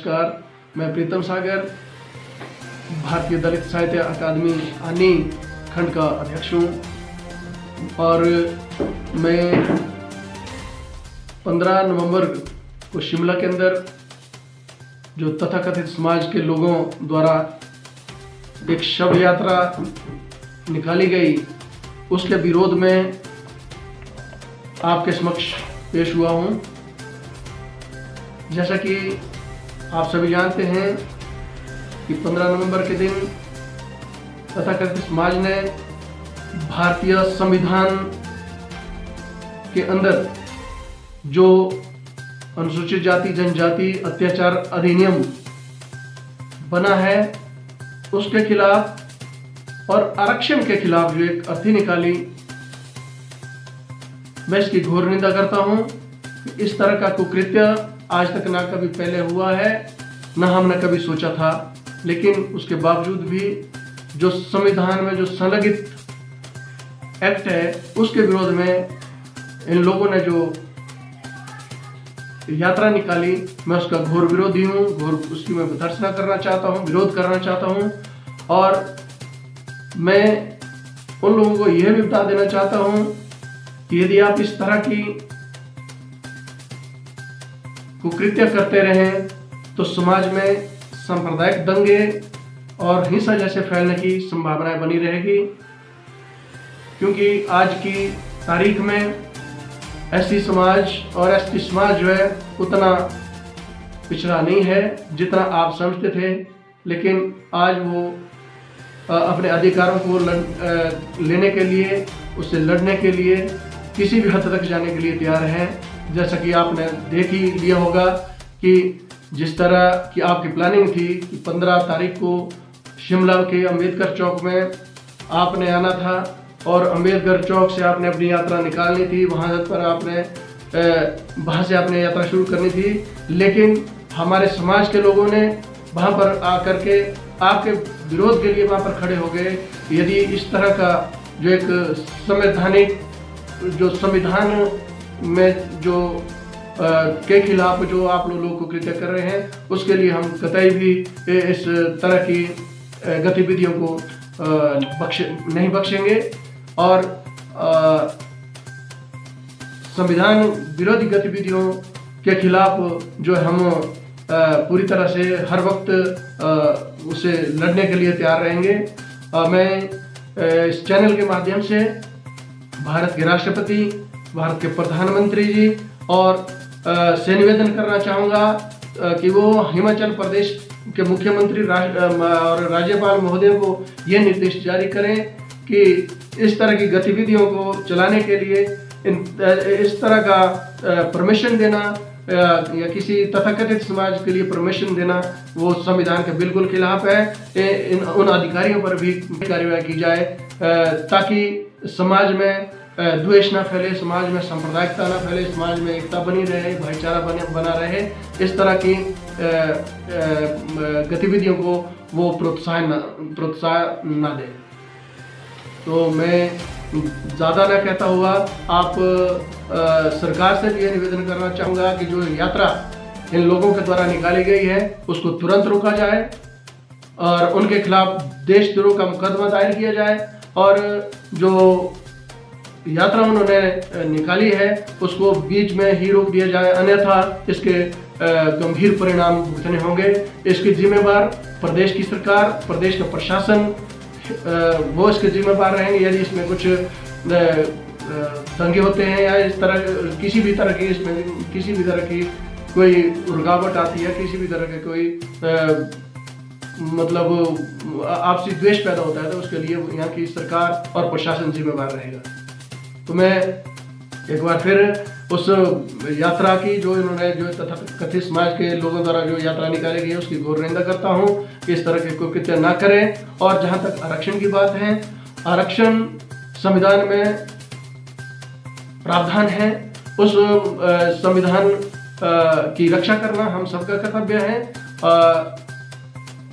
नमस्कार, मैं प्रीतम सागर, भारतीय दलित साहित्य अकादमी आनी खंड का अध्यक्ष हूँ और मैं 15 नवंबर को शिमला के अंदर जो तथाकथित समाज के लोगों द्वारा एक शव यात्रा निकाली गई, उसके विरोध में आपके समक्ष पेश हुआ हूँ। जैसा कि आप सभी जानते हैं कि 15 नवंबर के दिन तथाकथित समाज ने भारतीय संविधान के अंदर जो अनुसूचित जाति जनजाति अत्याचार अधिनियम बना है उसके खिलाफ और आरक्षण के खिलाफ जो एक अर्थी निकाली, मैं इसकी घोर निंदा करता हूं। इस तरह का कुकृत्य आज तक ना कभी पहले हुआ है, ना हमने कभी सोचा था, लेकिन उसके बावजूद भी जो संविधान में जो संलग्नित एक्ट है उसके विरोध में इन लोगों ने जो यात्रा निकाली, मैं उसका घोर विरोधी हूँ। घोर उसकी मैं भर्त्सना करना चाहता हूँ, विरोध करना चाहता हूँ और मैं उन लोगों को यह भी बता देना चाहता हूँ कि यदि आप इस तरह की कुकृत्य करते रहें तो समाज में सांप्रदायिक दंगे और हिंसा जैसे फैलने की संभावनाएं बनी रहेगी, क्योंकि आज की तारीख में एससी समाज और एसटी समाज जो है उतना पिछड़ा नहीं है जितना आप समझते थे, लेकिन आज वो अपने अधिकारों को लेने के लिए, उससे लड़ने के लिए किसी भी हद तक जाने के लिए तैयार हैं। जैसा कि आपने देख ही लिया होगा कि जिस तरह की आपकी प्लानिंग थी कि 15 तारीख को शिमला के अम्बेडकर चौक में आपने आना था और अम्बेडकर चौक से आपने अपनी यात्रा निकालनी थी, वहाँ पर आपने वहाँ से आपने यात्रा शुरू करनी थी, लेकिन हमारे समाज के लोगों ने वहाँ पर आकर के आपके विरोध के लिए वहाँ पर खड़े हो गए। यदि इस तरह का जो एक संवैधानिक जो संविधान में जो के खिलाफ जो आप लोग को कृत्य कर रहे हैं, उसके लिए हम कतई भी इस तरह की गतिविधियों को नहीं बख्शेंगे और संविधान विरोधी गतिविधियों के खिलाफ जो हम पूरी तरह से हर वक्त उसे लड़ने के लिए तैयार रहेंगे। मैं इस चैनल के माध्यम से भारत के राष्ट्रपति, भारत के प्रधानमंत्री जी और से निवेदन करना चाहूँगा कि वो हिमाचल प्रदेश के मुख्यमंत्री और राज्यपाल महोदय को ये निर्देश जारी करें कि इस तरह की गतिविधियों को चलाने के लिए इस तरह का परमिशन देना या किसी तथाकथित समाज के लिए परमिशन देना वो संविधान के बिल्कुल खिलाफ है। उन अधिकारियों पर भी कार्रवाई की जाए ताकि समाज में द्वेष ना फैले, समाज में सांप्रदायिकता ना फैले, समाज में एकता बनी रहे, भाईचारा बना रहे। इस तरह की गतिविधियों को वो प्रोत्साहन ना दे। तो मैं ज़्यादा ना कहता हुआ आप सरकार से भी ये निवेदन करना चाहूँगा कि जो यात्रा इन लोगों के द्वारा निकाली गई है उसको तुरंत रोका जाए और उनके खिलाफ देशद्रोह का मुकदमा दायर किया जाए और जो यात्रा उन्होंने निकाली है उसको बीच में ही रोक दिया जाए, अन्यथा इसके गंभीर परिणाम भुगतने होंगे। इसके जिम्मेवार प्रदेश की सरकार, प्रदेश का प्रशासन वो इसके जिम्मेवार रहेंगे। यदि इसमें कुछ दंगे होते हैं या इस तरह किसी भी तरह की कोई रुकावट आती है, किसी भी तरह के कोई मतलब आपसी द्वेष पैदा होता है, तो उसके लिए यहाँ की सरकार और प्रशासन जिम्मेवार रहेगा। तो मैं एक बार फिर उस यात्रा की जो इन्होंने जो तथाकथित समाज के लोगों द्वारा जो यात्रा निकाली गई है उसकी घोर निंदा करता हूँ कि इस तरह के कुकृत्य ना करें। और जहाँ तक आरक्षण की बात है, आरक्षण संविधान में प्रावधान है, उस संविधान की रक्षा करना हम सबका कर्तव्य है।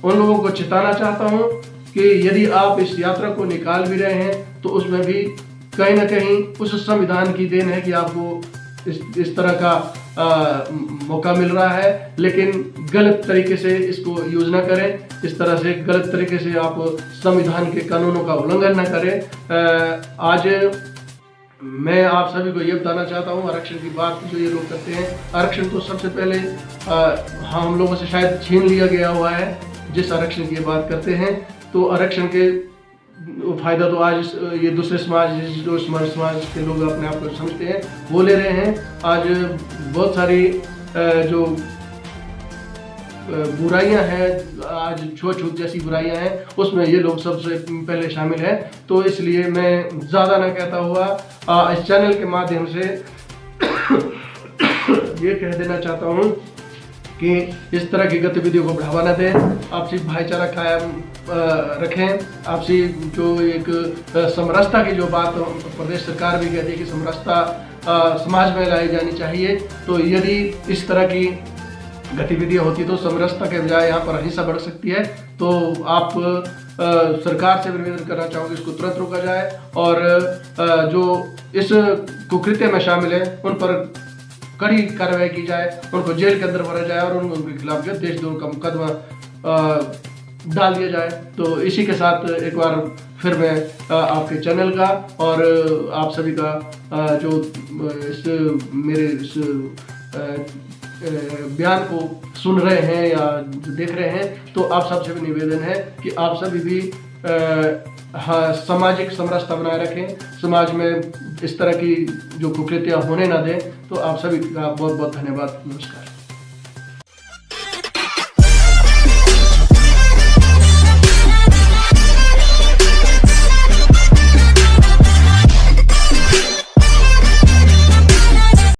उन लोगों को चेताना चाहता हूँ कि यदि आप इस यात्रा को निकाल भी रहे हैं तो उसमें भी कहीं ना कहीं उस संविधान की देन है कि आपको इस तरह का मौका मिल रहा है, लेकिन गलत तरीके से इसको यूज ना करें। इस तरह से गलत तरीके से आप संविधान के कानूनों का उल्लंघन ना करें। आज मैं आप सभी को ये बताना चाहता हूँ, आरक्षण की बात जो ये लोग करते हैं, आरक्षण तो सबसे पहले हम लोगों से शायद छीन लिया गया हुआ है। जिस आरक्षण की बात करते हैं तो आरक्षण के फायदा तो आज ये दूसरे समाज, जो समाज के लोग अपने आप को समझते हैं, वो ले रहे हैं। आज बहुत सारी जो बुराइयां हैं, आज छूत जैसी बुराइयां हैं, उसमें ये लोग सबसे पहले शामिल हैं। तो इसलिए मैं ज़्यादा ना कहता हुआ इस चैनल के माध्यम से ये कह देना चाहता हूँ कि इस तरह की गतिविधियों को बढ़ावा न दें, आपसी भाईचारा कायम रखें। आपसी जो एक समरसता की जो बात प्रदेश सरकार भी कहती है कि समरसता समाज में लाई जानी चाहिए, तो यदि इस तरह की गतिविधियाँ होती तो समरसता के बजाय यहाँ पर अहिंसा बढ़ सकती है। तो आप सरकार से निवेदन करना चाहूँगी इसको तुरंत रोका जाए, और जो इस कुकृत्य में शामिल है उन पर कड़ी कार्रवाई की जाए, उनको जेल के अंदर भरा जाए और उनके खिलाफ जो देशद्रोह का मुकदमा डाल दिया जाए। तो इसी के साथ एक बार फिर मैं आपके चैनल का और आप सभी का जो मेरे इस बयान को सुन रहे हैं या देख रहे हैं, तो आप सबसे भी निवेदन है कि आप सभी भी सामाजिक समरसता बनाए रखें, समाज में इस तरह की जो कुकृतियाँ होने ना दें। तो आप सभी का बहुत बहुत धन्यवाद। नमस्कार।